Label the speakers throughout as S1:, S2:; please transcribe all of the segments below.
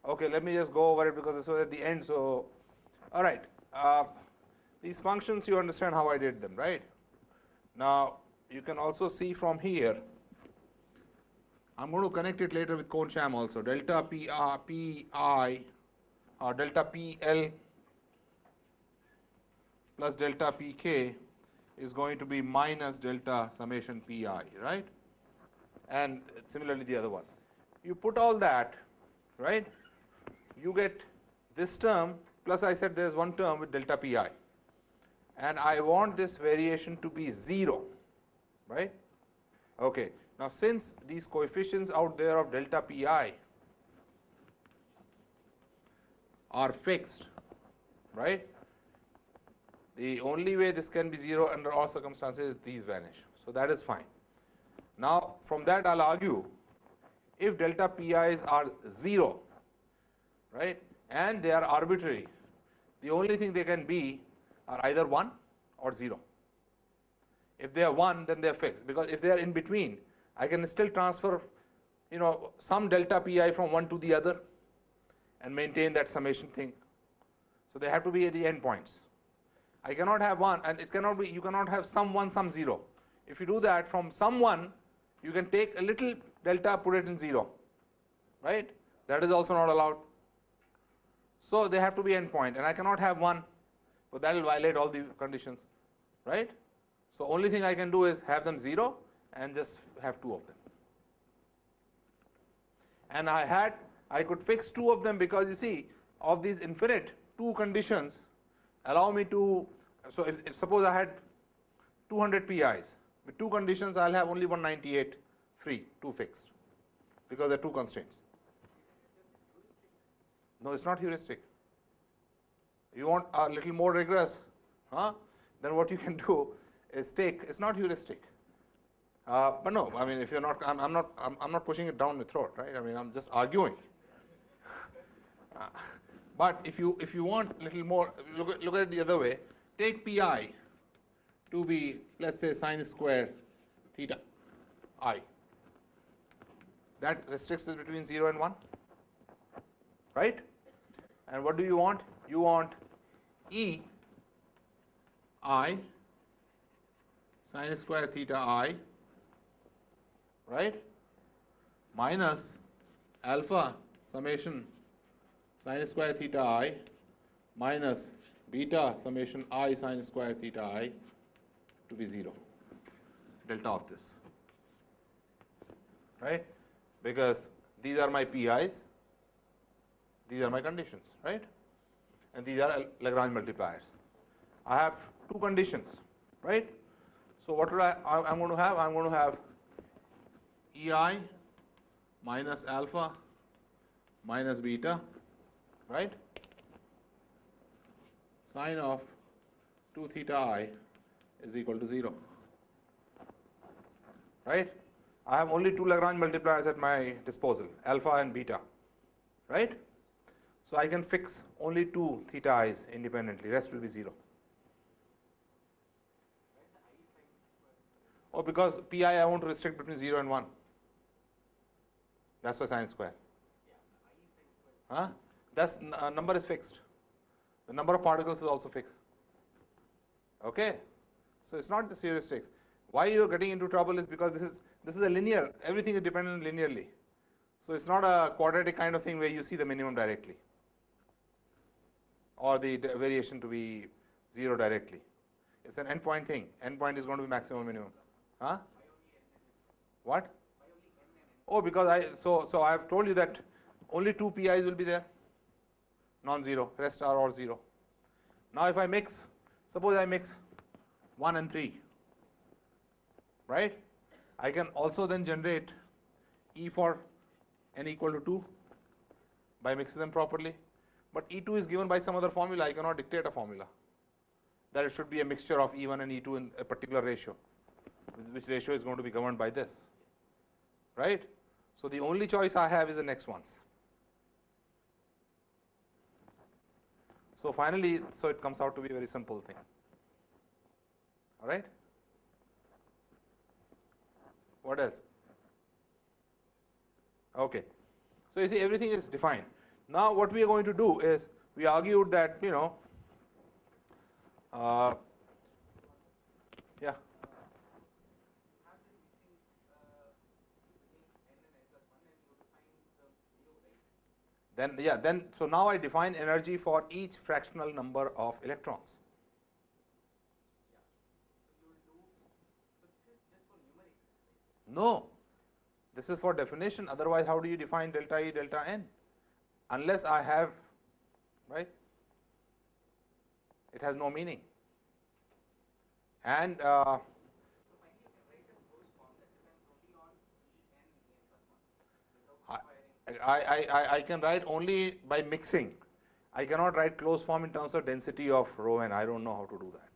S1: Okay, let me just go over it because this was at the end. So, all right, these functions, you understand how I did them, right? Now, you can also see from here, I'm going to connect it later with cone-sham also. Delta Pi or delta PL plus delta Pk is going to be minus delta summation Pi, right? And similarly the other one. You put all that, right? You get this term plus I said there is one term with delta Pi. And I want this variation to be 0, right? Okay. Now, since these coefficients out there of delta Pi are fixed, right? The only way this can be 0 under all circumstances is these vanish. So, that is fine. Now, from that I will argue if delta Pi's are 0, right, and they are arbitrary, the only thing they can be are either 1 or 0. If they are 1, then they are fixed, because if they are in between, I can still transfer, some delta Pi from one to the other and maintain that summation thing. So, they have to be at the end points. I cannot have 1, and it cannot be, you cannot have some 1, some 0. If you do that, from some 1, you can take a little delta, put it in 0, right? That is also not allowed. So, they have to be end point, and I cannot have 1, but that will violate all the conditions, right? So, only thing I can do is have them 0 and just have 2 of them. And I could fix 2 of them because you see, of these infinite 2 conditions allow me to, so if suppose I had 200 PIs, with 2 conditions I will have only 198 free, 2 fixed, because there are 2 constraints. No, it is not heuristic. You want a little more rigorous, then what you can do is take, it is not heuristic. But no, I mean, if you're not, I'm not pushing it down the throat, right? I mean, I'm just arguing. But if you want a little more, look at it the other way. Take Pi to be, let's say, sine square theta I. That restricts it between 0 and 1, right? And what do you want? You want E I sine square theta I, right, minus alpha summation sine square theta I minus beta summation I sine square theta I to be 0, delta of this, right? Because these are my PIs, these are my conditions, right? And these are Lagrange multipliers. I have 2 conditions, right? So, what would I'm going to have? I'm going to have EI minus alpha minus beta, right, sine of 2 theta I is equal to 0, right. I have only 2 Lagrange multipliers at my disposal, alpha and beta, right. So, I can fix only 2 theta i's independently, rest will be 0. Oh, because Pi I want to restrict between 0 and 1. That's why sine square. That's number is fixed. The number of particles is also fixed. Okay. So, it's not just heuristics. Why you are getting into trouble is because this is a linear, everything is dependent linearly. So, it's not a quadratic kind of thing where you see the minimum directly or the variation to be 0 directly. It's an endpoint thing. Endpoint is going to be maximum minimum. What? Oh, because I have told you that only 2 PIs will be there, non-zero, rest are all 0. Now, if I mix, suppose I mix 1 and 3, right, I can also then generate E for n equal to 2 by mixing them properly, but E2 is given by some other formula. I cannot dictate a formula that it should be a mixture of E1 and E2 in a particular ratio, which ratio is going to be governed by this, right. So, the only choice I have is the next ones. So, finally, it comes out to be a very simple thing, all right. What else? Okay. So, you see everything is defined. Now, what we are going to do is, we argued that, yeah. Then so now I define energy for each fractional number of electrons. No, this is for definition. Otherwise, how do you define delta E, delta N? Unless I have, right? It has no meaning. And I can write only by mixing. I cannot write closed form in terms of density of rho n. I don't know how to do that.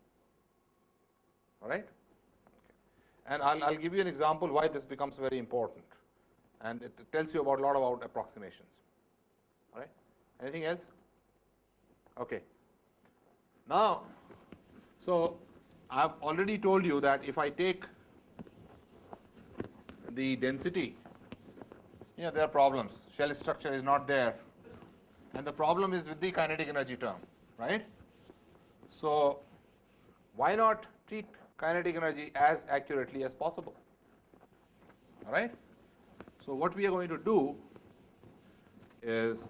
S1: All right? And I'll give you an example why this becomes very important. And it tells you about a lot about approximations. All right? Anything else? Okay. Now, so I've already told you that if I take the density, there are problems. Shell structure is not there. And the problem is with the kinetic energy term, right? So why not treat kinetic energy as accurately as possible? All right? So what we are going to do is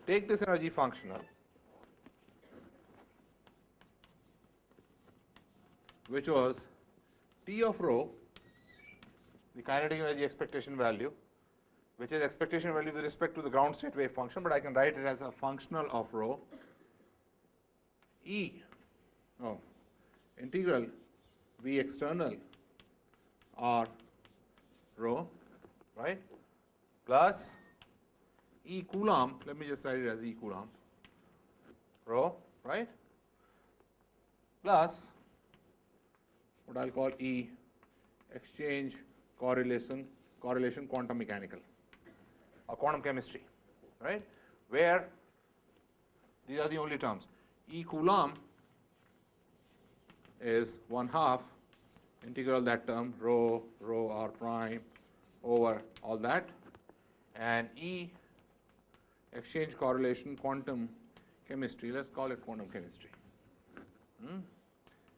S1: take this energy functional, which was T of rho, the kinetic energy expectation value, which is expectation value with respect to the ground state wave function, but I can write it as a functional of rho integral V external R rho, right, plus E Coulomb, let me just write it as E Coulomb rho, right, plus what I'll call E exchange correlation quantum mechanical or quantum chemistry, right, where these are the only terms. E Coulomb is 1/2 integral that term rho r prime over all that, and E exchange correlation quantum chemistry, let's call it quantum chemistry,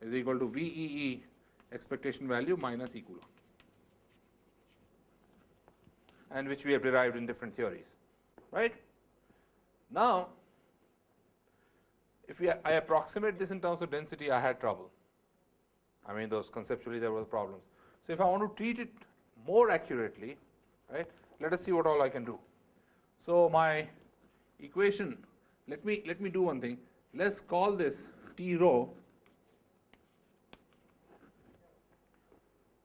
S1: is equal to VEE expectation value minus E Coulomb, and which we have derived in different theories, right? Now, if I approximate this in terms of density, I had trouble. I mean, those conceptually there were problems. So if I want to treat it more accurately, right, let us see what all I can do. So my equation, let me do one thing. Let's call this T rho,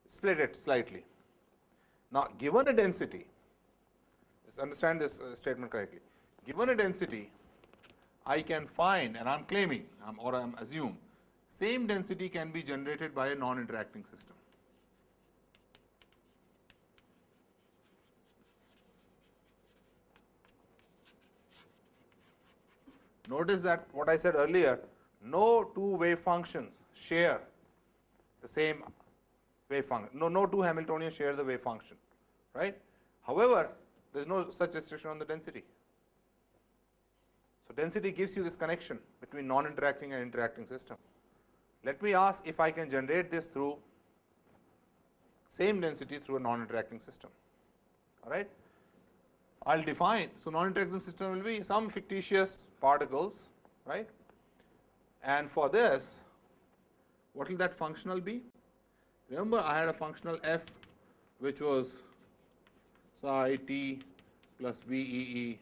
S1: split it slightly. Now, given a density, just understand this statement correctly. Given a density, I can find, and I'm claiming, or I'm assume, same density can be generated by a non-interacting system. Notice that what I said earlier, no two wave functions share the same wave function. No two Hamiltonians share the wave function, right? However, there is no such restriction on the density. So density gives you this connection between non-interacting and interacting system. Let me ask if I can generate this through same density through a non-interacting system. All right? I'll define, so non-interacting system will be some fictitious particles, right? And for this, what will that functional be? Remember, I had a functional f which was psi t plus VEE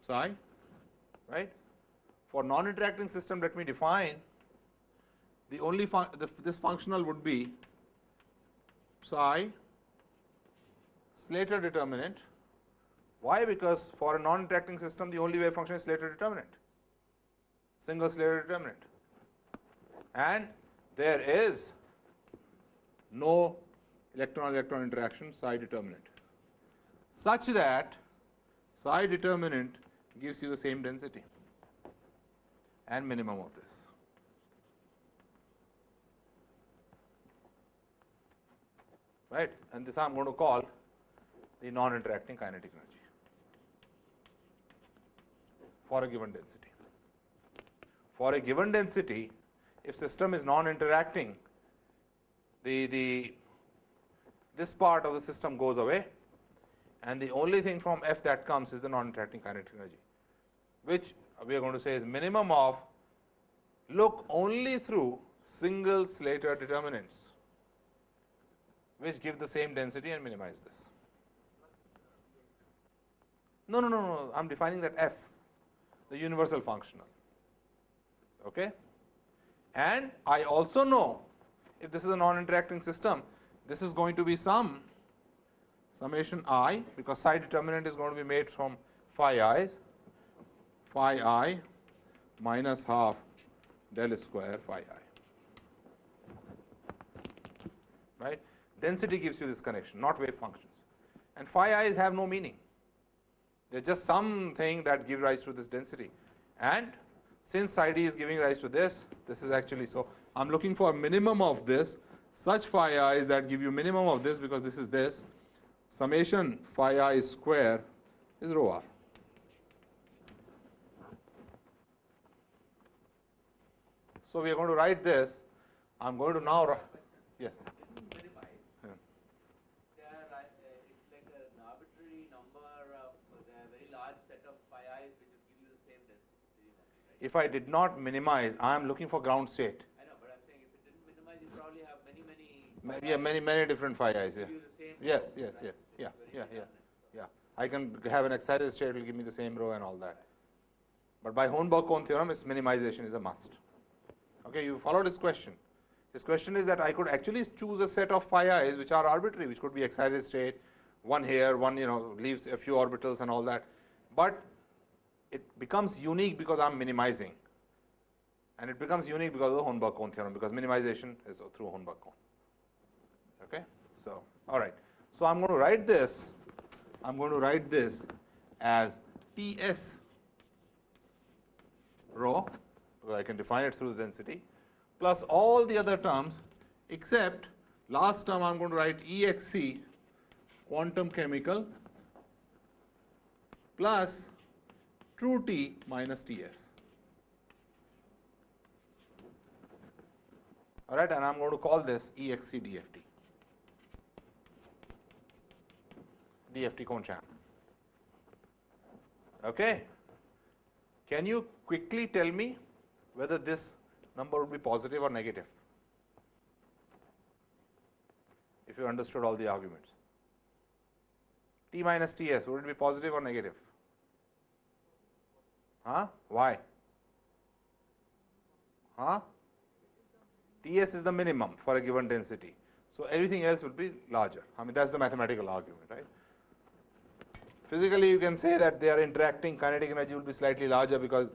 S1: psi, right? For non-interacting system, let me define the only this functional would be psi Slater determinant. Why? Because for a non-interacting system, the only wave function is Slater determinant, single Slater determinant, and there is no electron-electron interaction psi determinant, such that psi determinant gives you the same density and minimum of this. Right? And this I am going to call the non-interacting kinetic energy for a given density. For a given density, if system is non-interacting, this part of the system goes away, and the only thing from F that comes is the non-interacting kinetic energy, which we are going to say is minimum of, look only through single Slater determinants, which give the same density and minimize this. No, I am defining that F, the universal functional. Okay? And I also know, if this is a non-interacting system, this is going to be summation I, because psi determinant is going to be made from phi I minus half del square phi I. Right? Density gives you this connection, not wave functions. And phi i's have no meaning. They are just something that give rise to this density. And since psi d is giving rise to this, this is actually, so I am looking for a minimum of this, such phi i's that give you minimum of this, because this is this, summation phi I square is rho r. So we are going to write this. I am going to now write, yes. If I did not minimize, I am looking for ground state.
S2: I know, but I'm saying if it didn't minimize, you probably have many.
S1: Many different phi i's. Yeah. Yes. Yeah. I can have an excited state, it will give me the same rho and all that. But by Hornberg-Kohn theorem, its minimization is a must. Okay, you followed his question. His question is that I could actually choose a set of phi i's which are arbitrary, which could be excited state, one here, one leaves a few orbitals and all that. But it becomes unique because I am minimizing, and it becomes unique because of the Hornberg-Kohn theorem, because minimization is through Hornberg-Kohn. Okay, so all right, so I'm going to write this. I'm going to write this as Ts rho, because I can define it through the density, plus all the other terms, except last term I'm going to write Exc quantum chemical plus true T minus Ts. All right, and I'm going to call this Exc DFT. DFT Kohn-Sham. Okay. Can you quickly tell me whether this number would be positive or negative? If you understood all the arguments. T minus Ts, would it be positive or negative? Huh? Why? Huh? Ts is the minimum for a given density. So everything else will be larger. I mean, that's the mathematical argument, right? Physically, you can say that they are interacting, kinetic energy will be slightly larger because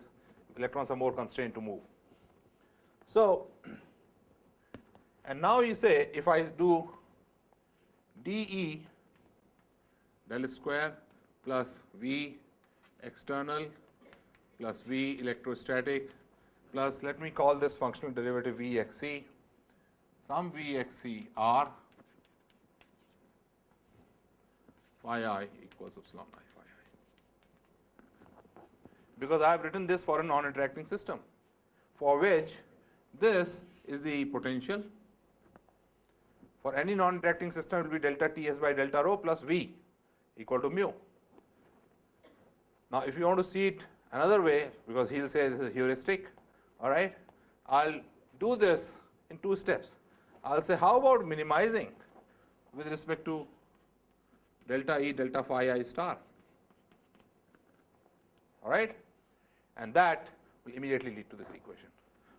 S1: electrons are more constrained to move. So, and now you say, if I do dE del square plus V external plus V electrostatic plus, let me call this functional derivative Vxc, some Vxc r phi I equals epsilon I phi I. Because I have written this for a non-interacting system, for which this is the potential. For any non-interacting system, it will be delta Ts by delta rho plus V equal to mu. Now, if you want to see it another way, because he will say this is heuristic, all right, I'll do this in two steps. I'll say, how about minimizing with respect to delta E delta phi I star, all right, and that will immediately lead to this equation,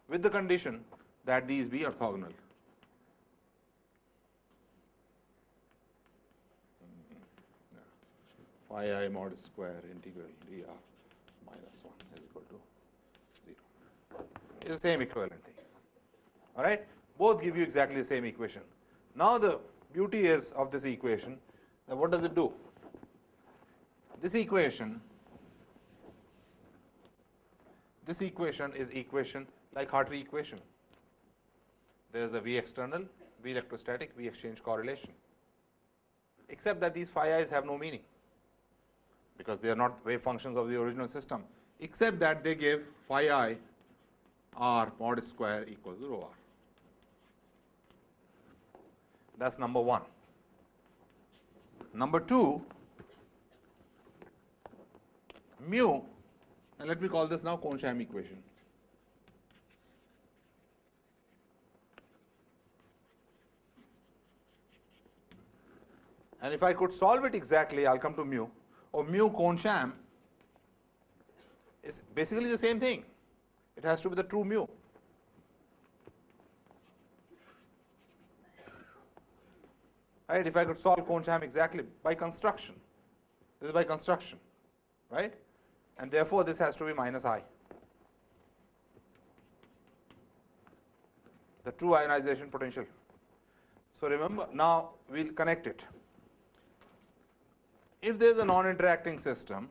S1: with the condition that these be orthogonal. Phi I mod square integral dr minus 1 is equal to 0. It's the same equivalent thing. All right, both give you exactly the same equation. Now the beauty is of this equation, that what does it do? This equation this equation is equation like Hartree equation. There is a V external, V electrostatic, V exchange correlation, except that these phi i's have no meaning, because they are not wave functions of the original system, except that they give phi I r mod square equals to rho r. That's number one. Number two, mu, and let me call this now Kohn-Sham equation. And if I could solve it exactly, I'll come to mu, or mu Kohn-Sham is basically the same thing. It has to be the true mu. Right? If I could solve Kohn-Sham exactly by construction, this is by construction, right? And therefore, this has to be minus I. The true ionization potential. So remember, now we'll connect it. If there is a non-interacting system,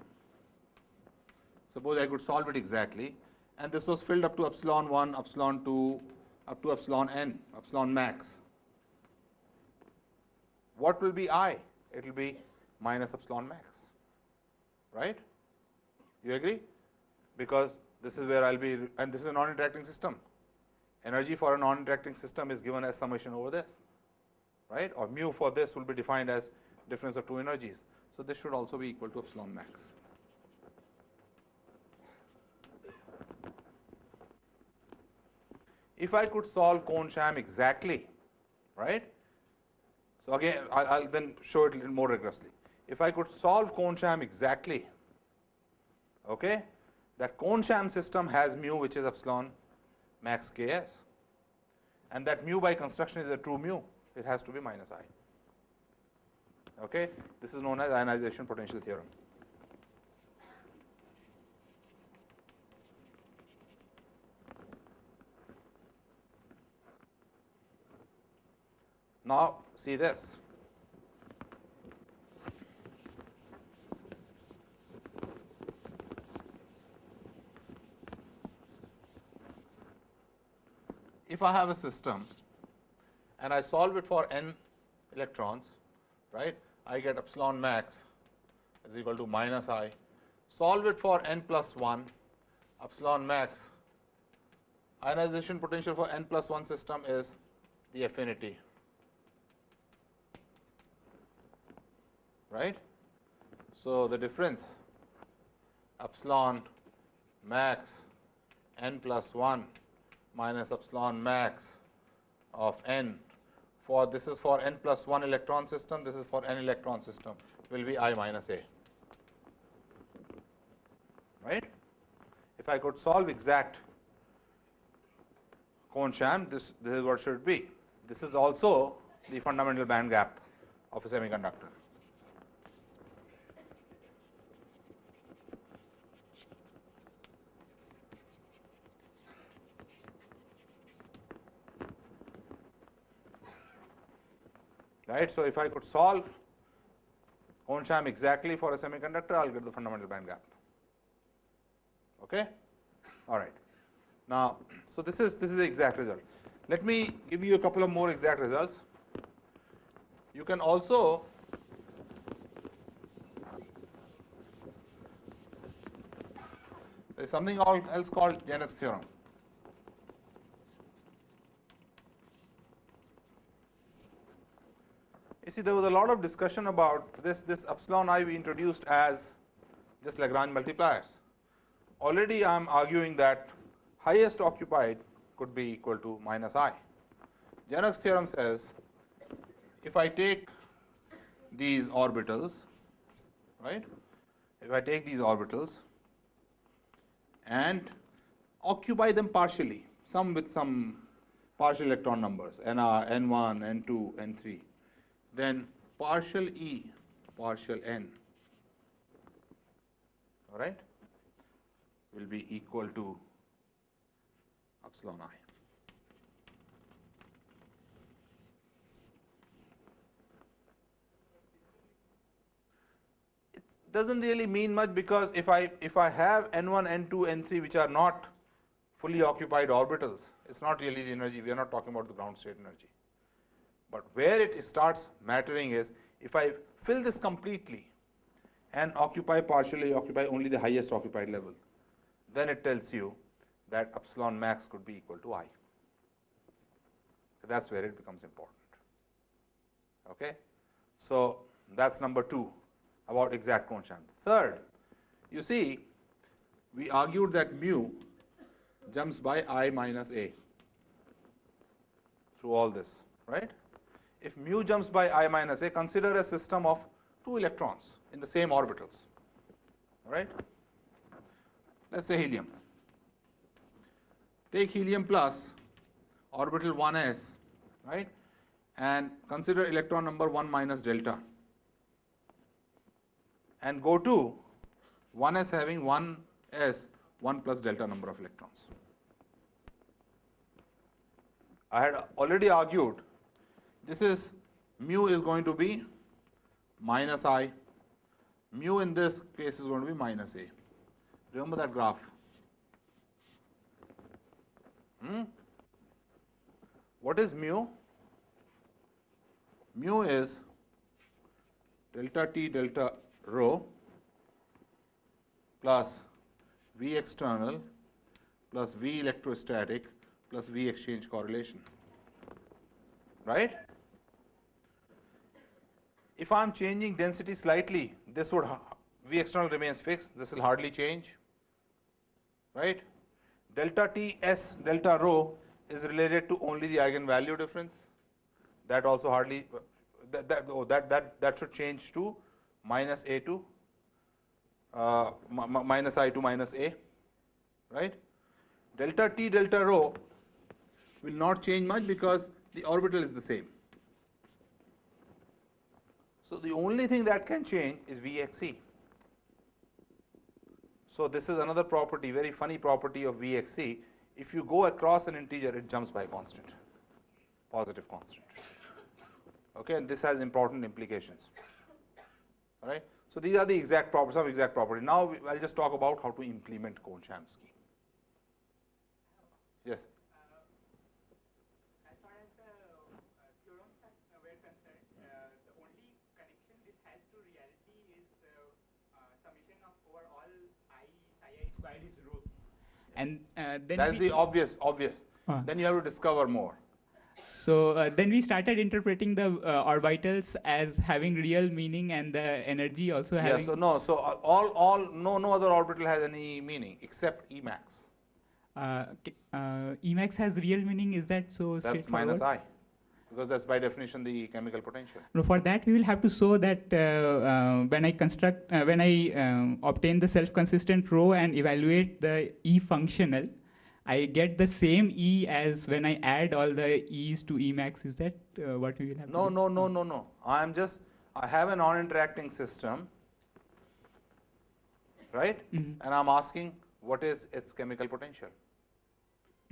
S1: suppose I could solve it exactly, and this was filled up to epsilon 1, epsilon 2, up to epsilon n, epsilon max. What will be I? It will be minus epsilon max, right? You agree? Because this is where I'll be, and this is a non-interacting system. Energy for a non-interacting system is given as summation over this, right? Or mu for this will be defined as difference of two energies. So this should also be equal to epsilon max. If I could solve Kohn-Sham exactly, right? So again, I'll then show it a little more rigorously. If I could solve Kohn-Sham exactly, okay, that Kohn-Sham system has mu, which is epsilon max Ks, and that mu by construction is a true mu. It has to be minus I. Okay, this is known as ionization potential theorem. Now see this. If I have a system and I solve it for n electrons, right, I get epsilon max is equal to minus I. Solve it for n plus 1, epsilon max. Ionization potential for n plus 1 system is the affinity, right? So the difference epsilon max n plus 1 minus epsilon max of n, for this is for n plus 1 electron system, this is for n electron system, will be I minus A, right? If I could solve exact Kohn-Sham, this is what should be. This is also the fundamental band gap of a semiconductor. Right? So if I could solve Kohn-Sham exactly for a semiconductor, I'll get the fundamental band gap. Okay? All right. Now, so this is the exact result. Let me give you a couple of more exact results. You can also there's something else called Genus Theorem. You see, there was a lot of discussion about this epsilon I we introduced as just Lagrange multipliers. Already I am arguing that highest occupied could be equal to minus I. Genus theorem says if I take these orbitals, right? If I take these orbitals and occupy them partially, some with some partial electron numbers, nr, n1, n2, n3, then partial E, partial n, all right, will be equal to epsilon I. doesn't really mean much, because if I have n1, n2, n3 which are not fully occupied orbitals, it's not really the energy. We are not talking about the ground state energy. But where it starts mattering is if I fill this completely and partially occupy only the highest occupied level, then it tells you that epsilon max could be equal to I. That's where it becomes important. Okay? So that's number 2 about exact Kohn-Sham. Third, you see, we argued that mu jumps by I minus A through all this, right? If mu jumps by I minus A, consider a system of 2 electrons in the same orbitals, right? Let's say helium. Take helium plus orbital 1s, right? And consider electron number 1 minus delta. And go to 1s having 1s, 1 plus delta number of electrons. I had already argued this is mu is going to be minus I. Mu in this case is going to be minus A. Remember that graph? What is mu? Mu is delta T delta rho plus V external plus V electrostatic plus V exchange correlation, right? If I am changing density slightly, this would V external remains fixed, this will hardly change, right? Delta T S delta rho is related to only the eigenvalue difference. That also hardly that should change to minus A to minus I to minus A, right? Delta T delta rho will not change much because the orbital is the same. So the only thing that can change is Vxe. So this is another property, very funny property of Vxe. If you go across an integer, it jumps by a constant, positive constant. Okay, and this has important implications. All right. So these are the exact properties, some exact property. Now I'll just talk about how to implement Kohn-Sham scheme. Yes.
S3: As far as the theorems were concerned, the only connection this has to reality is summation of over all I psi I squared is rho. And then
S1: that is the obvious. Then you have to discover more.
S3: So then we started interpreting the orbitals as having real meaning and the energy also having.
S1: Yes. So no other orbital has any meaning except Emax.
S3: Emax has real meaning. Is that so?
S1: That's minus I, because that's by definition the chemical potential.
S3: No, for that we will have to show that when I obtain the self-consistent rho and evaluate the E functional, I get the same E as when I add all the E's to Emax. Is that what we will have?
S1: No. I have a non-interacting system, right?
S3: Mm-hmm.
S1: And I'm asking what is its chemical potential.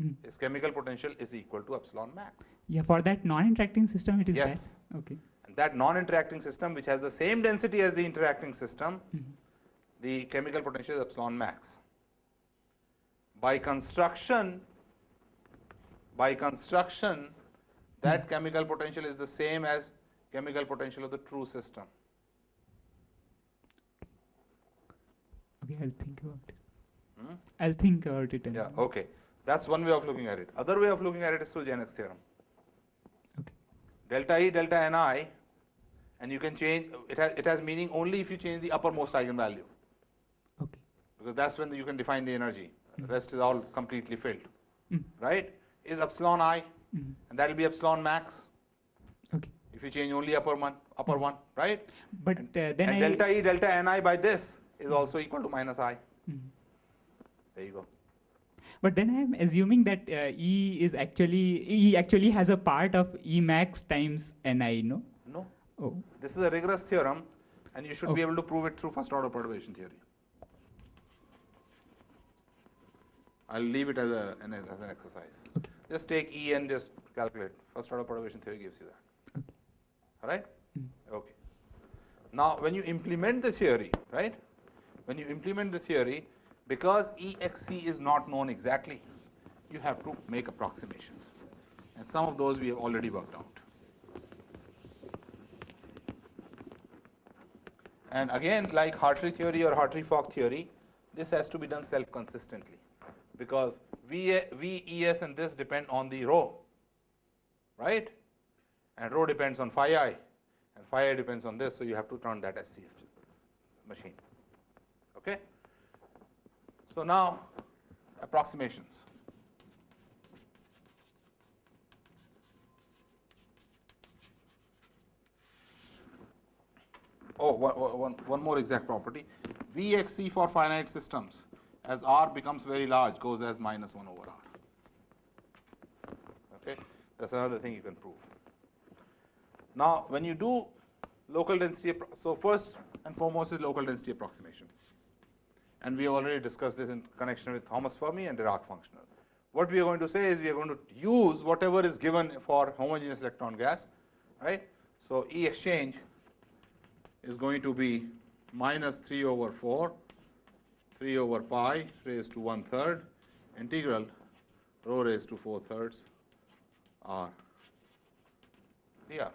S3: Mm-hmm.
S1: Its chemical potential is equal to epsilon max.
S3: Yeah, for that non-interacting system it is
S1: yes.
S3: that. Okay.
S1: And that non-interacting system, which has the same density as the interacting system,
S3: Mm-hmm.
S1: the chemical potential is epsilon max. By construction, that chemical potential is the same as chemical potential of the true system.
S3: Okay, I'll think about it. I'll think about it.
S1: Yeah, okay. That's one way of looking at it. Other way of looking at it is through Genus theorem.
S3: Okay.
S1: Delta E, delta Ni, and you can change, it has meaning only if you change the uppermost eigenvalue.
S3: Okay.
S1: Because that's when you can define the energy. The rest is all completely filled. Right? Is epsilon I, and that will be epsilon max.
S3: Okay.
S1: If you change only upper one, right?
S3: But
S1: and delta E, delta Ni by this is also equal to minus I. There you go.
S3: But then I am assuming that E actually has a part of E max times Ni, no?
S1: No.
S3: Oh.
S1: This is a rigorous theorem, and you should be able to prove it through first order perturbation theory. I'll leave it as an exercise.
S3: Okay.
S1: Just take E and just calculate. First order perturbation theory gives you that.
S3: Okay.
S1: All right? Okay. Now, when you implement the theory, right? When you implement the theory, because Exc is not known exactly, you have to make approximations. And some of those we have already worked out. And again, like Hartree theory or Hartree-Fock theory, this has to be done self-consistently, because V, Es, and this depend on the rho, right? And rho depends on phi I, and phi I depends on this, so you have to turn that as CF machine. Okay? So now, approximations. Oh, one more exact property. Vxc for finite systems, as R becomes very large, goes as minus 1 over R. Okay? That's another thing you can prove. Now, when you do local density, so first and foremost is local density approximation. And we have already discussed this in connection with Thomas Fermi and Dirac functional. What we are going to say is we are going to use whatever is given for homogeneous electron gas, right? So E exchange is going to be minus 3 over 4, 3 over pi raised to 1/3, integral rho raised to 4/3 R dr.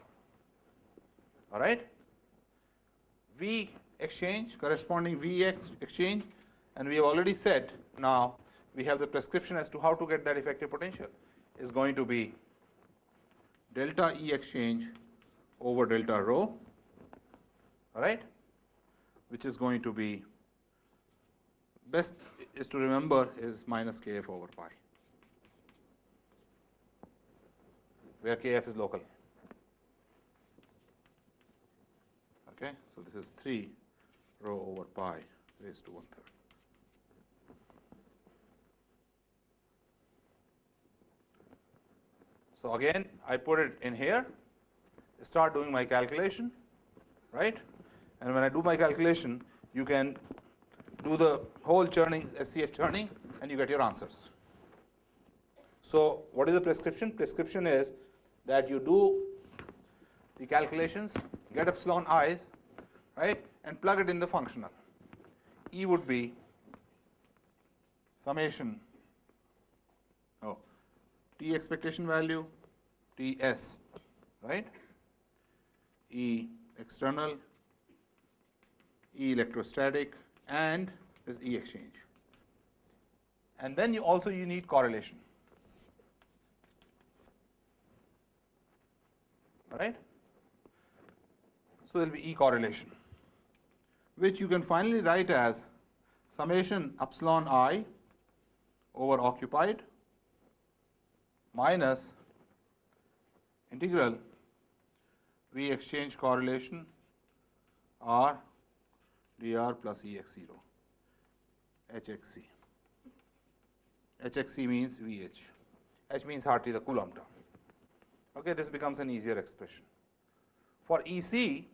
S1: All right? V exchange, corresponding Vx exchange, and we have already said now we have the prescription as to how to get that effective potential, is going to be delta E exchange over delta rho, all right, which is going to be, best is to remember, is minus kf over pi, where kf is local. Okay, so this is 3 rho over pi raised to 1/3. So again, I put it in here, start doing my calculation, right? And when I do my calculation, you can do the whole churning, SCF churning, and you get your answers. So what is the prescription? Prescription is that you do the calculations, get epsilon i's, right, and plug it in the functional. E would be summation, T expectation value, Ts, right, E external, E electrostatic, and this E exchange. And then you need correlation. All right? So there will be E correlation, which you can finally write as summation epsilon I over occupied minus integral V exchange correlation R dr plus Ex0, Hxc. Hxc means Vh. H means Hartree, the Coulomb term. Okay, this becomes an easier expression. For Ec,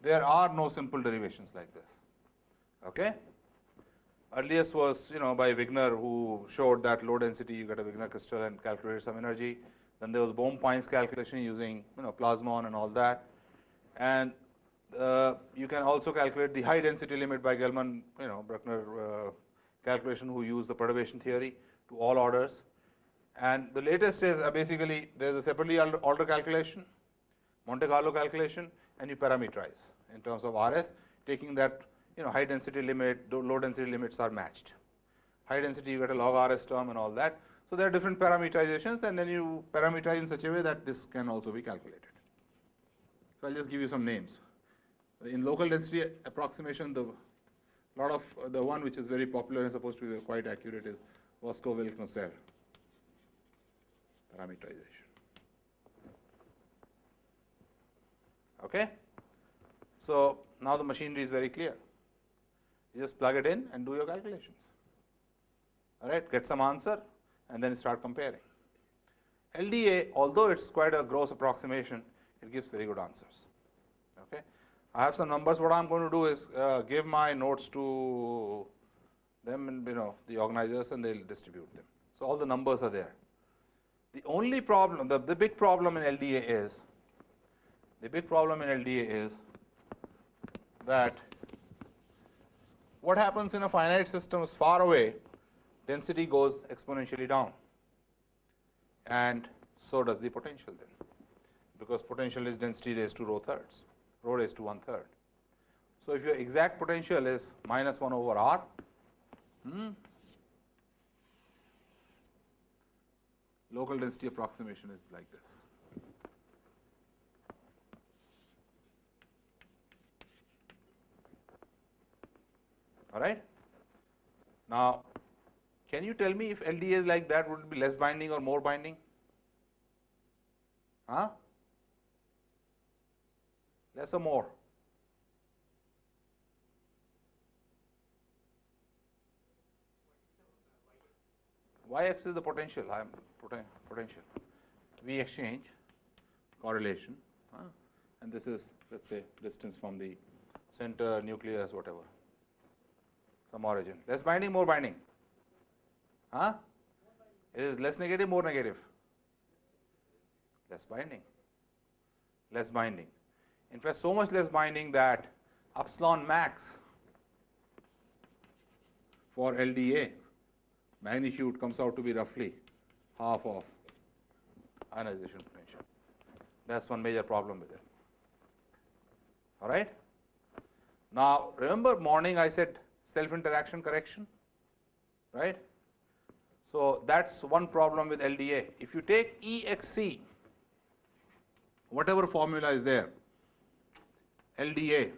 S1: there are no simple derivations like this. Okay? Earliest was, by Wigner, who showed that low density, you get a Wigner crystal and calculated some energy. Then there was Bohm-Pines calculation using, plasmon and all that. And you can also calculate the high density limit by Gell-Mann, Bruckner calculation, who used the perturbation theory to all orders. And the latest is basically there's a separately ordered calculation, Monte Carlo calculation, and you parameterize in terms of RS, taking that high density limit, low density limits are matched. High density you get a log RS term and all that. So there are different parameterizations, and then you parameterize in such a way that this can also be calculated. So I'll just give you some names. In local density approximation, the one which is very popular and supposed to be quite accurate is Vosko-Wilk-Nosser parameterization. Okay? So now the machinery is very clear. You just plug it in and do your calculations. All right, get some answer and then start comparing. LDA, although it's quite a gross approximation, it gives very good answers. Okay? I have some numbers. What I'm going to do is give my notes to them and the organizers, and they'll distribute them. So all the numbers are there. The only problem, the big problem in LDA is, that what happens in a finite system is far away, density goes exponentially down, and so does the potential then, because potential is density raised to rho thirds, rho raised to 1/3. So if your exact potential is -1 over r, local density approximation is like this. All right. Now, can you tell me if LDA is like that, would it be less binding or more binding? Huh? Less or more? Y-axis is the potential, potential. V exchange, correlation, and this is, let's say, distance from the center, nucleus, whatever, some origin. Less binding, more binding? Huh? It is less negative, more negative? Less binding. Less binding. In fact, so much less binding that epsilon max for LDA magnitude comes out to be roughly half of ionization potential. That's one major problem with it. All right. Now, remember morning I said self-interaction correction, right? So that's one problem with LDA. If you take EXC, whatever formula is there, LDA,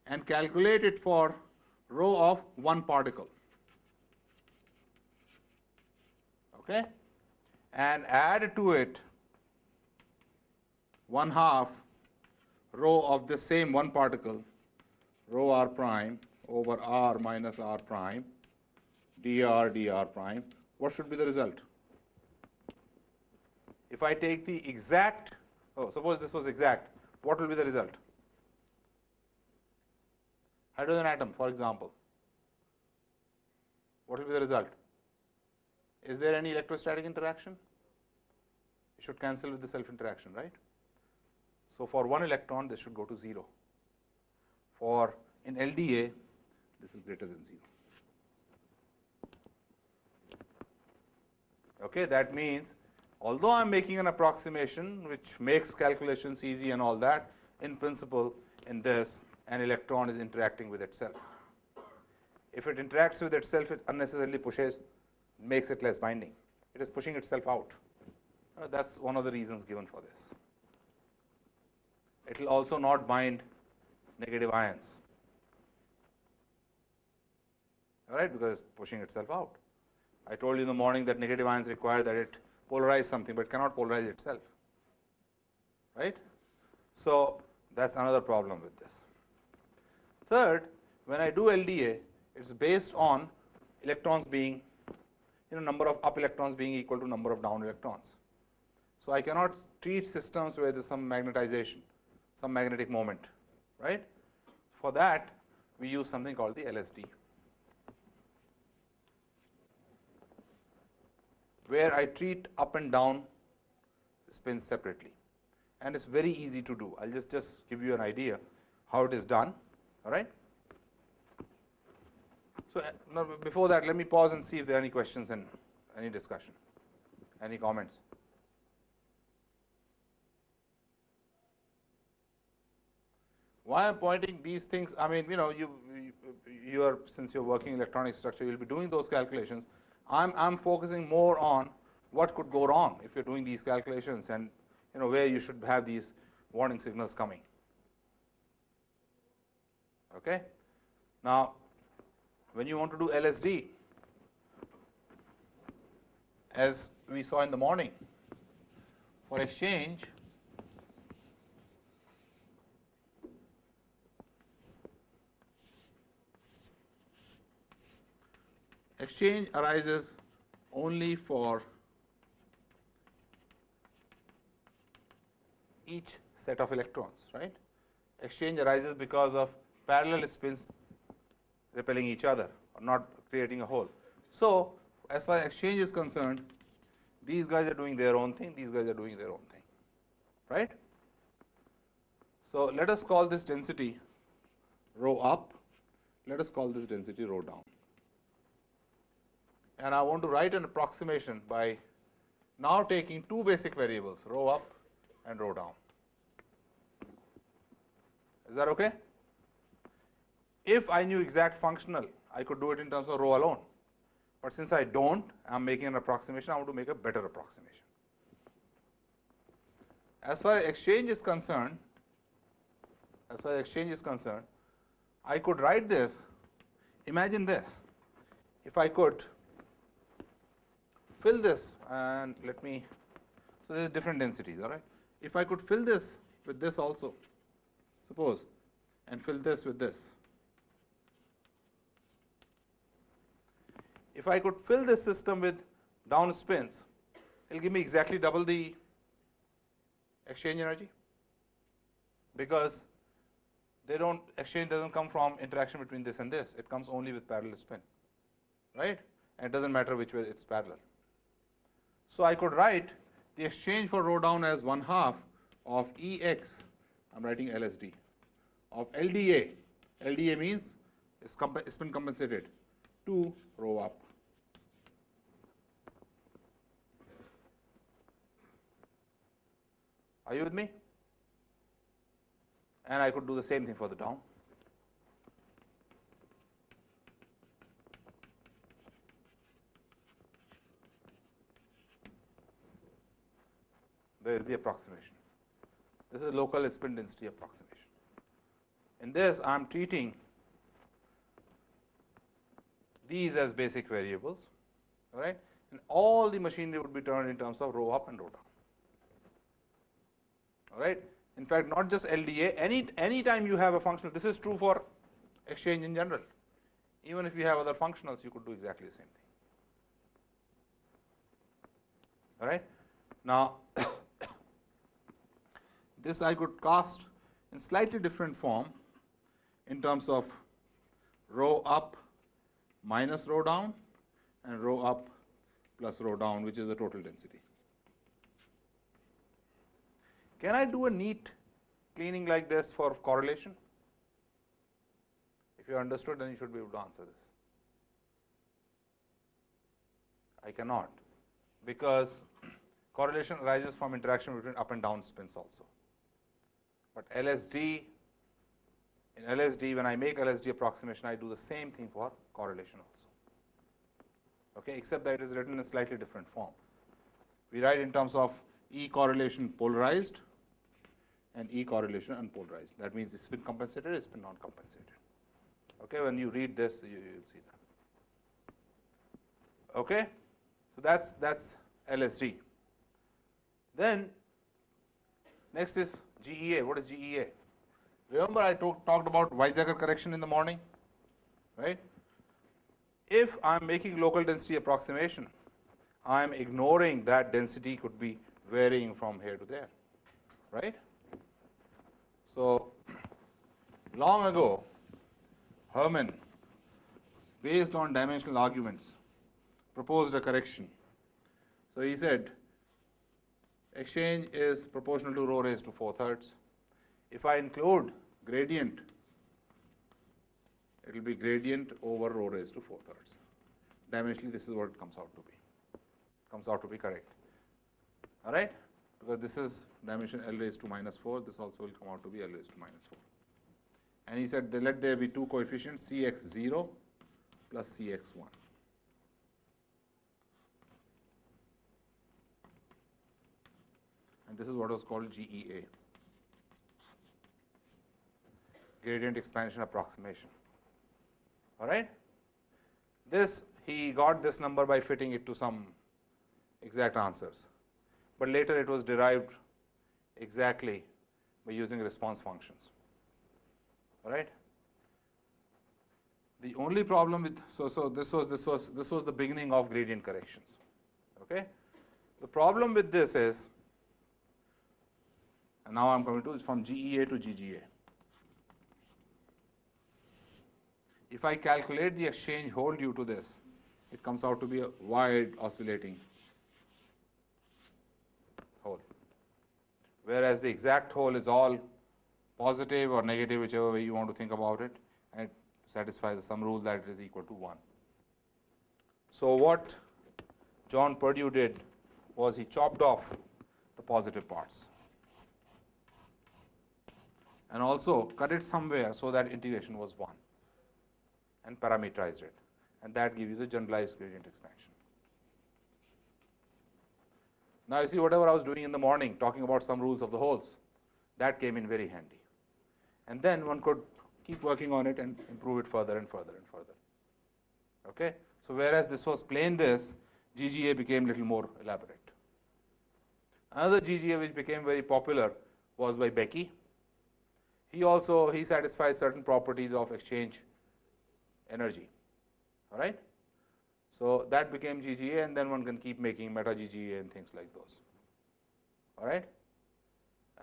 S1: and calculate it for rho of one particle, okay, and add to it 1/2 rho of the same one particle, rho r prime over r minus r prime, dr prime, what should be the result? If I take the exact, suppose this was exact, what will be the result? Hydrogen atom, for example. What will be the result? Is there any electrostatic interaction? It should cancel with the self-interaction, right? So for one electron, this should go to 0. For in LDA, this is greater than 0. Okay, that means although I am making an approximation which makes calculations easy and all that, in principle, in this, an electron is interacting with itself. If it interacts with itself, it unnecessarily makes it less binding. It is pushing itself out. That's one of the reasons given for this. It will also not bind negative ions, all right, because it's pushing itself out. I told you in the morning that negative ions require that it polarize something, but it cannot polarize itself, right? So that's another problem with this. Third, when I do LDA, it's based on electrons being, number of up electrons being equal to number of down electrons. So I cannot treat systems where there's some magnetization, some magnetic moment, right? For that, we use something called the LSD, where I treat up and down spins separately. And it's very easy to do. I'll just give you an idea how it is done, all right? So now before that, let me pause and see if there are any questions and any discussion, any comments. Why I'm pointing these things, I mean, you are, since you're working in electronic structure, you'll be doing those calculations. I'm focusing more on what could go wrong if you're doing these calculations, and where you should have these warning signals coming. Okay? Now, when you want to do LSD, as we saw in the morning, for exchange, exchange arises only for each set of electrons, right? Exchange arises because of parallel spins repelling each other or not creating a hole. So as far as exchange is concerned, these guys are doing their own thing, these guys are doing their own thing, right? So let us call this density rho up. let us call this density rho down. And I want to write an approximation by now taking two basic variables, rho up and rho down. Is that okay? If I knew exact functional, I could do it in terms of rho alone. But since I don't, I'm making an approximation, I want to make a better approximation. As far as exchange is concerned, I could write this, imagine this, if I could fill this, and let me, so there's different densities, all right. If I could fill this with this also, suppose, and fill this with this. If I could fill this system with down spins, it will give me exactly double the exchange energy, because exchange doesn't come from interaction between this and this, it comes only with parallel spin, right? And it doesn't matter which way it's parallel. So I could write the exchange for rho down as 1/2 of Ex, I'm writing LSD, of LDA. LDA means spin compensated, to rho up. Are you with me? And I could do the same thing for the down. There is the approximation. This is local spin density approximation. In this, I am treating these as basic variables, all right? And all the machinery would be turned in terms of rho up and rho down. All right. In fact, not just LDA. Any time you have a functional, this is true for exchange in general. Even if you have other functionals, you could do exactly the same thing. All right. Now, this I could cast in slightly different form in terms of rho up minus rho down and rho up plus rho down, which is the total density. Can I do a neat cleaning like this for correlation? If you understood, then you should be able to answer this. I cannot, because correlation arises from interaction between up and down spins also. But LSD, in LSD, when I make LSD approximation, I do the same thing for correlation also. Okay, except that it is written in a slightly different form. We write in terms of E correlation polarized and E correlation unpolarized. That means it's spin compensated, it's spin non-compensated. Okay, when you read this, you will see that. Okay, so that's LSD. Then next is GEA. What is GEA? Remember I talked about Weizsäcker correction in the morning, right? If I'm making local density approximation, I'm ignoring that density could be varying from here to there, right? So long ago, Hermann, based on dimensional arguments, proposed a correction. So he said, exchange is proportional to rho raised to 4/3. If I include gradient, it will be gradient over rho raised to 4/3. Dimensionally, this is what it comes out to be. Comes out to be correct. All right? Because this is dimension L raised to -4, this also will come out to be L raised to -4. And he said, let there be two coefficients, Cx0 plus Cx1. And this is what was called GEA, gradient expansion approximation. All right? This, he got this number by fitting it to some exact answers. But later it was derived exactly by using response functions. All right? The only problem with, so this was the beginning of gradient corrections. Okay? The problem with this is, and now I'm coming to is from GEA to GGA. If I calculate the exchange hole due to this, it comes out to be a wide oscillating hole. Whereas the exact hole is all positive or negative, whichever way you want to think about it, and satisfies some rule that it is equal to 1. So what John Purdue did was he chopped off the positive parts and also cut it somewhere so that integration was 1 and parameterized it, and that gives you the generalized gradient expansion. Now you see, whatever I was doing in the morning, talking about some rules of the holes, that came in very handy. And then one could keep working on it and improve it further and further and further. Okay? So whereas this was plain this, GGA became little more elaborate. Another GGA which became very popular was by Becky. He satisfies certain properties of exchange energy. All right? So that became GGA, and then one can keep making meta GGA and things like those. All right?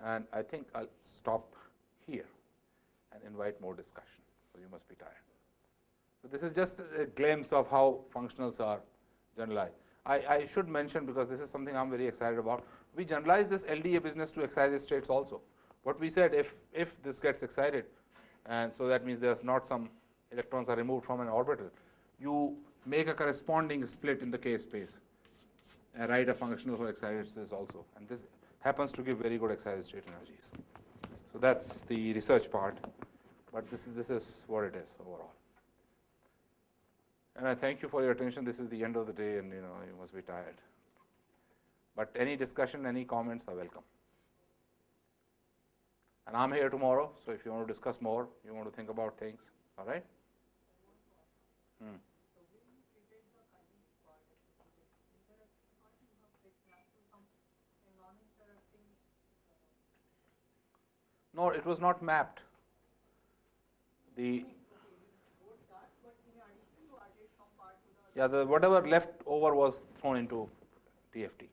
S1: And I think I'll stop here and invite more discussion. So you must be tired. So this is just a glimpse of how functionals are generalized. I should mention, because this is something I'm very excited about, we generalize this LDA business to excited states also. What we said, if this gets excited, and so that means there's not some electrons are removed from an orbital, you make a corresponding split in the K space and write a functional for excited states also. And this happens to give very good excited state energies. So that's the research part, but this is what it is overall. And I thank you for your attention. This is the end of the day, and you must be tired. But any discussion, any comments are welcome. And I'm here tomorrow, so if you want to discuss more, you want to think about things, all right? No, it was not mapped. Whatever left over was thrown into DFT.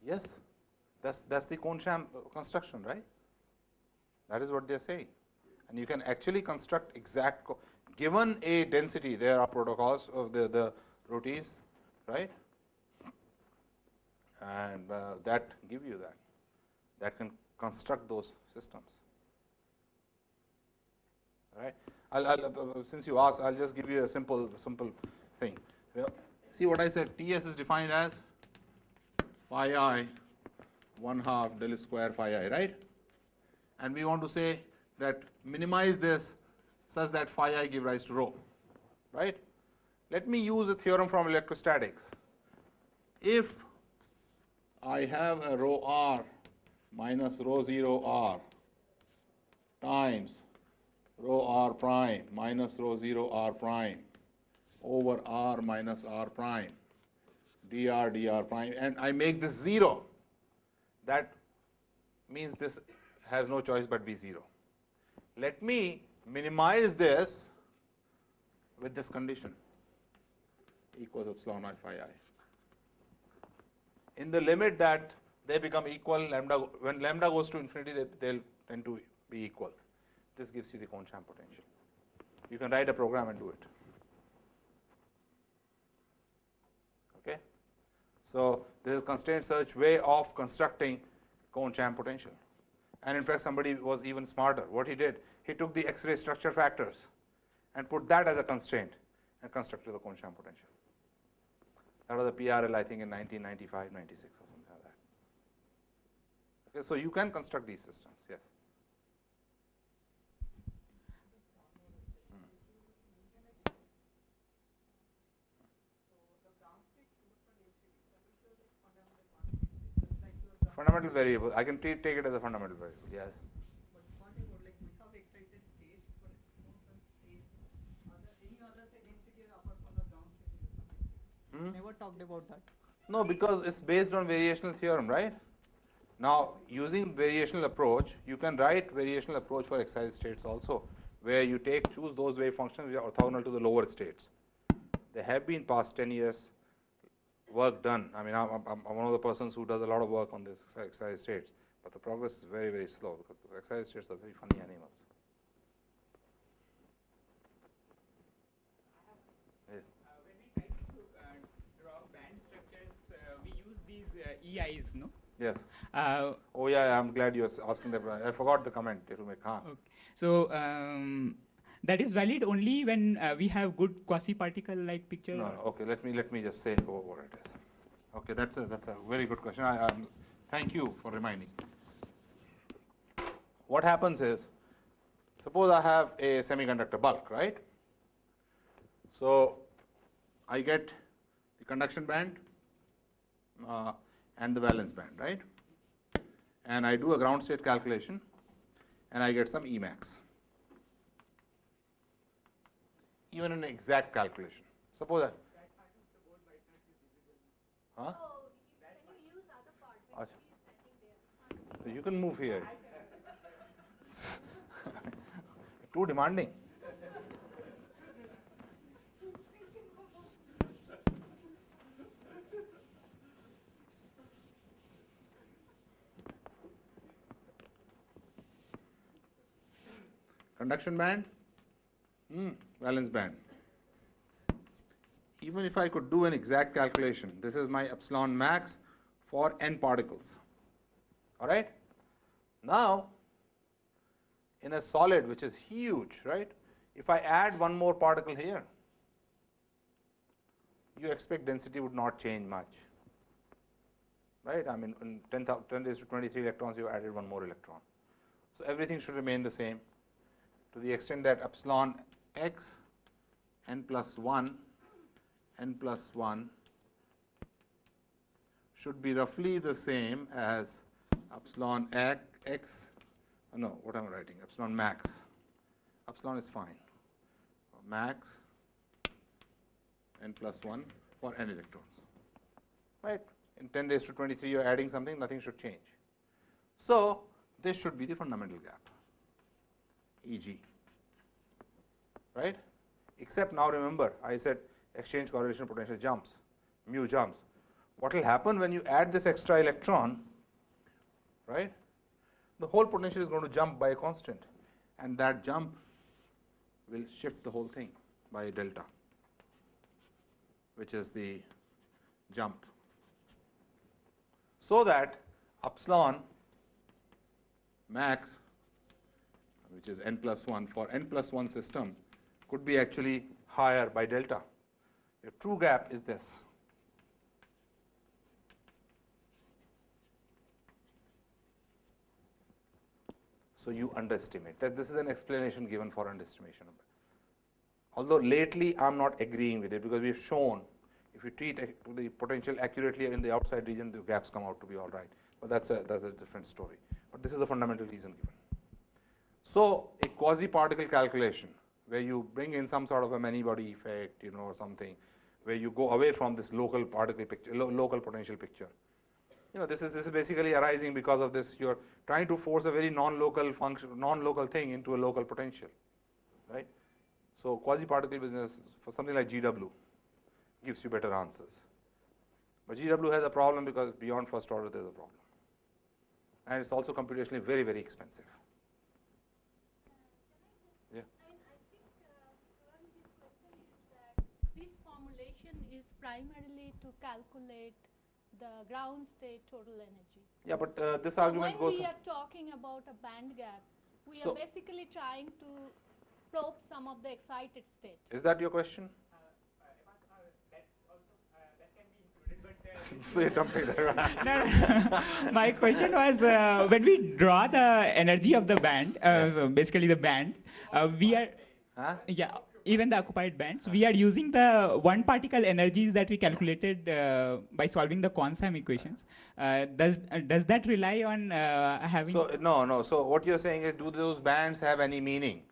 S1: Yes, that's the Kohn-Sham construction, right? That is what they are saying. And you can actually construct exact, given a density, there are protocols of the routines, right? And that give you that. That can construct those systems. All right? Since you asked, I'll just give you a simple thing. See what I said, Ts is defined as phi I 1/2 del square phi I, right? And we want to say that minimize this such that phi I give rise to rho, right? Let me use a theorem from electrostatics. If I have a rho r minus rho 0 r times rho r prime minus rho 0 r prime over r minus r prime dr prime, and I make this 0, that means this has no choice but be 0. Let me minimize this with this condition, equals epsilon I phi I. In the limit that they become equal, lambda, when lambda goes to infinity, they'll tend to be equal. This gives you the Kohn-Sham potential. You can write a program and do it. Okay? So this is a constraint search way of constructing Kohn-Sham potential. And in fact, somebody was even smarter. What he did, he took the X-ray structure factors and put that as a constraint and constructed the Kohn-Sham potential. That was a PRL, I think, in 1995, 96 or something like that. Okay, so you can construct these systems, yes. Fundamental variable. I can take it as a fundamental variable, yes.
S4: But what about, like, we have excited states, but no such state. Any other say density apart from the ground state? Never talked about that.
S1: No, because it's based on variational theorem, right? Now, using variational approach, you can write variational approach for excited states also, where you choose those wave functions which are orthogonal to the lower states. There have been past 10 years work done. I mean, I'm one of the persons who does a lot of work on this excited states, but the progress is very, very slow because the excited states are very funny animals.
S3: EIs, no?
S1: Yes.
S3: Uh,
S1: Oh yeah, I'm glad you're asking that. I forgot the comment. It will make
S3: okay. So that is valid only when we have good quasi-particle-like picture.
S1: No, no, okay. Let me just say what it is. Okay, that's a very good question. Thank you for reminding. What happens is, suppose I have a semiconductor bulk, right? So I get the conduction band and the valence band, right? And I do a ground state calculation, and I get some Emax. Even an exact calculation. Suppose that. Huh?
S5: Can you use other part?
S1: Achha. So you can move here. Too demanding. Conduction band, valence band. Even if I could do an exact calculation, this is my epsilon max for n particles. All right? Now, in a solid which is huge, right? If I add one more particle here, you expect density would not change much. Right? I mean, in 10 raised to 23 electrons, you added one more electron. So everything should remain the same to the extent that epsilon x n plus 1 should be roughly the same as epsilon x, no, what am I writing? Epsilon max. Epsilon is fine. Max n plus 1 for n electrons. Right? In 10 raised to 23, you're adding something, nothing should change. So this should be the fundamental gap, Eg. Right? Except now remember, I said exchange correlation potential jumps, mu jumps. What will happen when you add this extra electron, right? The whole potential is going to jump by a constant, and that jump will shift the whole thing by a delta, which is the jump. So that epsilon max, which is n plus 1 for n plus 1 system, could be actually higher by delta. Your true gap is this. So you underestimate. This is an explanation given for underestimation. Although lately I'm not agreeing with it, because we've shown if you treat the potential accurately in the outside region, the gaps come out to be all right. But that's a different story. But this is the fundamental reason given. So a quasi-particle calculation, where you bring in some sort of a many-body effect, or something, where you go away from this local particle picture, local potential picture. This is basically arising because of this. You're trying to force a very non-local function, non-local thing into a local potential, right? So quasi-particle business for something like GW gives you better answers. But GW has a problem because beyond first order there's a problem, and it's also computationally very, very expensive. Yeah.
S5: I think his question is that this formulation is primarily to calculate the ground state total energy.
S1: Yeah, but this
S5: So
S1: argument
S5: when
S1: goes.
S5: we are talking about a band gap, we
S1: So-
S5: are basically trying to probe some of the excited state.
S1: Is that your question? So you're dumping that.
S3: No. My question was when we draw the energy of the band, so basically the band, we are,
S1: Huh?
S3: yeah, even the occupied bands, we are using the one particle energies that we calculated by solving the quantum equations. Does that rely on having?
S1: So no. So what you're saying is, do those bands have any meaning?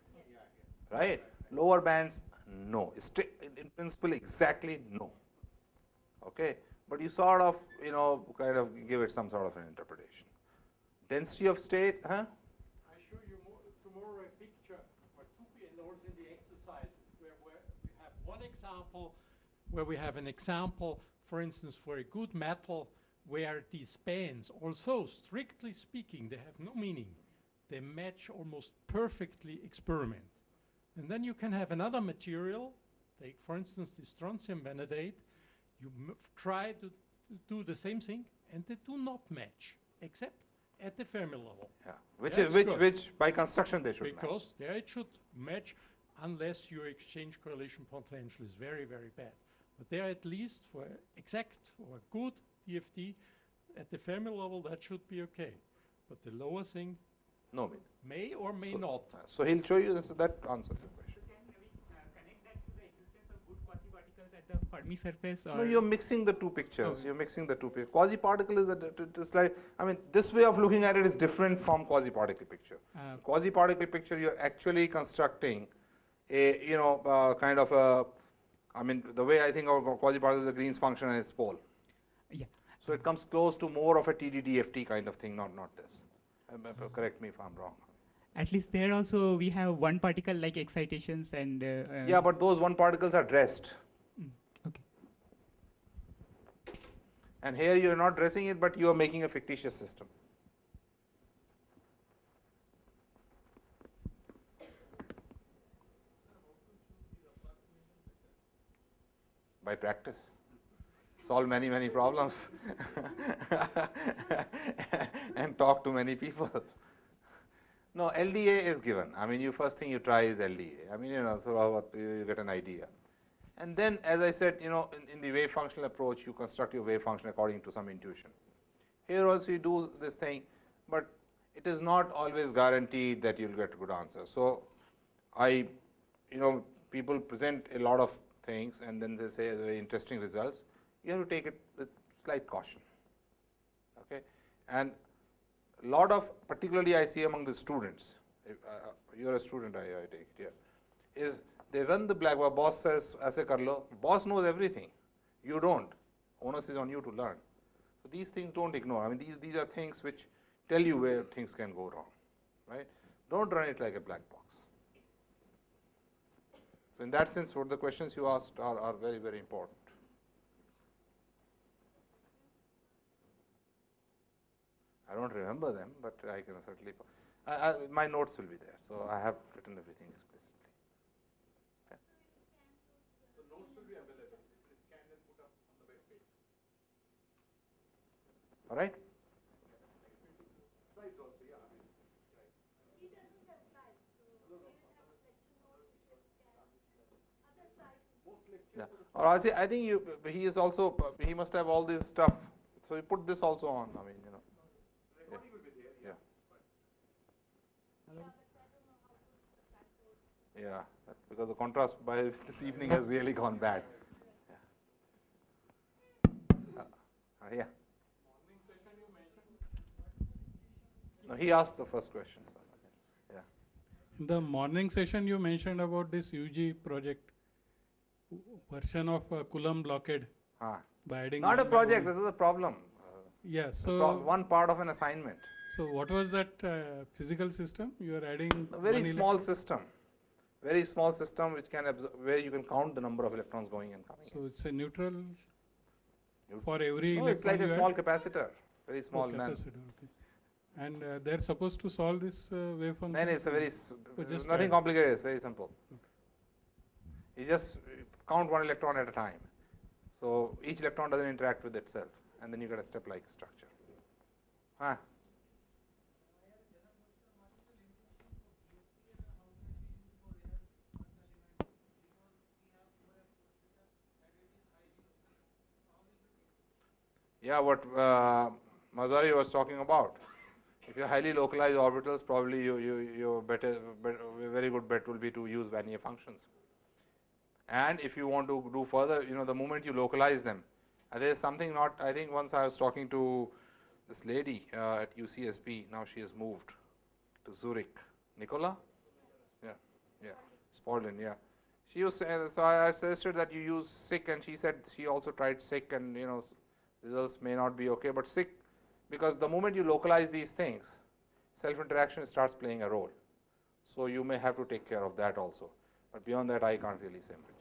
S1: Right? Lower bands, no. In principle, exactly no. Okay, but you sort of, kind of give it some sort of an interpretation. Density of state, huh?
S6: I show you tomorrow a picture, or and also in the exercises, where we have one example, where we have an example, for instance, for a good metal, where these bands, although strictly speaking, they have no meaning. They match almost perfectly experiment. And then you can have another material, take for instance this strontium vanadate, you try to do the same thing, and they do not match, except at the Fermi level.
S1: Yeah. Which
S6: That's
S1: is
S6: good.
S1: which by construction they should match.
S6: Because there it should match unless your exchange correlation potential is very, very bad. But there at least for exact or good DFT at the Fermi level, that should be okay. But the lower thing
S1: No.
S6: may or may not.
S1: So he'll show you this. That answers the question.
S3: So can we connect that to the existence of good quasi-particles at the Fermi surface? Or
S1: No, you're mixing the two pictures.
S3: Okay.
S1: You're mixing the two pictures. Quasi-particle is it's like, I mean, this way of looking at it is different from quasi-particle picture. Quasi-particle picture, you're actually constructing a, kind of a, I mean, the way I think of quasi-particle is the Green's function and its pole.
S3: yeah.
S1: So it comes close to more of a TD-DFT kind of thing, not this. Correct me if I'm wrong.
S3: At least there also we have one particle like excitations and.
S1: Yeah, but those one particles are dressed.
S3: Okay.
S1: And here you're not dressing it, but you are making a fictitious system. By practice. Solve many, many problems. And talk to many people. No, LDA is given. I mean, first thing you try is LDA. I mean, so you get an idea. And then, as I said, in the wave functional approach, you construct your wave function according to some intuition. Here also you do this thing, but it is not always guaranteed that you'll get a good answer. So, people present a lot of things and then they say very interesting results. You have to take it with slight caution. Okay, and a lot of, particularly I see among the students, you're a student, I take it here, is they run the blackboard. Boss says, "Aise kar lo." Boss knows everything. You don't. Onus is on you to learn. So these things don't ignore. I mean, these are things which tell you where things can go wrong, right? Don't run it like a black box. So in that sense, what the questions you asked are very, very important. I don't remember them, but I can certainly. My notes will be there, so I have written everything explicitly. Okay.
S6: The notes will be available. It's scanned and put up on the web page.
S1: All right.
S6: Slides also, yeah.
S5: He doesn't have slides, so they will have lecture notes which will scan. Other slides.
S6: Most lectures.
S1: Yeah. Or I think he is also, he must have all this stuff. So you put this also on. I mean,
S6: Recording will be there.
S1: Yeah.
S5: Yeah, but I don't know how to tackle.
S1: Yeah. Because the contrast by this evening has really gone bad. Yeah.
S6: Morning session you mentioned.
S1: No, he asked the first question. So, yeah.
S7: In the morning session, you mentioned about this UG project version of Coulomb blockade by adding.
S1: Not a
S7: one
S1: project.
S7: level.
S1: This is a problem.
S7: Yeah. So,
S1: One part of an assignment.
S7: so what was that physical system you are adding?
S1: A very
S7: one
S1: small system. Very small system which can where you can count the number of electrons going and coming.
S7: So it's a neutral for every
S1: No, it's
S7: electron.
S1: like a
S7: you
S1: small
S7: add?
S1: capacitor. Very small.
S7: Oh, capacitor, okay. And they're supposed to solve this wave function.
S1: Then it's a very
S7: just
S1: nothing
S7: add.
S1: complicated. It's very simple. You just count one electron at a time. So each electron doesn't interact with itself, and then you get a step-like structure. Yeah, what Mazari was talking about. If you highly localized orbitals, probably your very good bet will be to use Vanier functions. And if you want to do further, the moment you localize them, there is something not. I think once I was talking to this lady at UCSB. Now she has moved to Zurich. Nicola? Yeah. Spalding, yeah. She was so I suggested that you use SIC, and she said she also tried SIC, and results may not be okay. But SIC, because the moment you localize these things, self-interaction starts playing a role. So you may have to take care of that also. But beyond that, I can't really say much.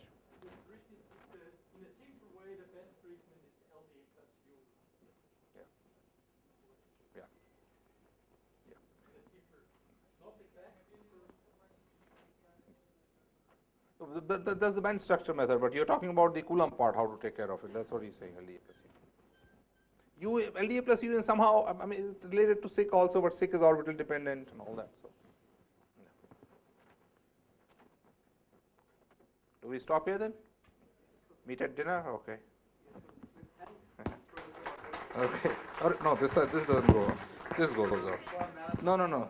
S6: In a simple way, the best treatment is LDA plus U.
S1: Yeah.
S6: In a simple, not exactly.
S1: That's the band structure method, but you're talking about the Coulomb part, how to take care of it. That's what he's saying, LDA plus U. LDA plus U, and somehow, I mean, it's related to SiC also, but SiC is orbital dependent and all that. So, yeah. Do we stop here then? Meet at dinner? Okay. Okay. Or, no, this doesn't go. This goes on. No.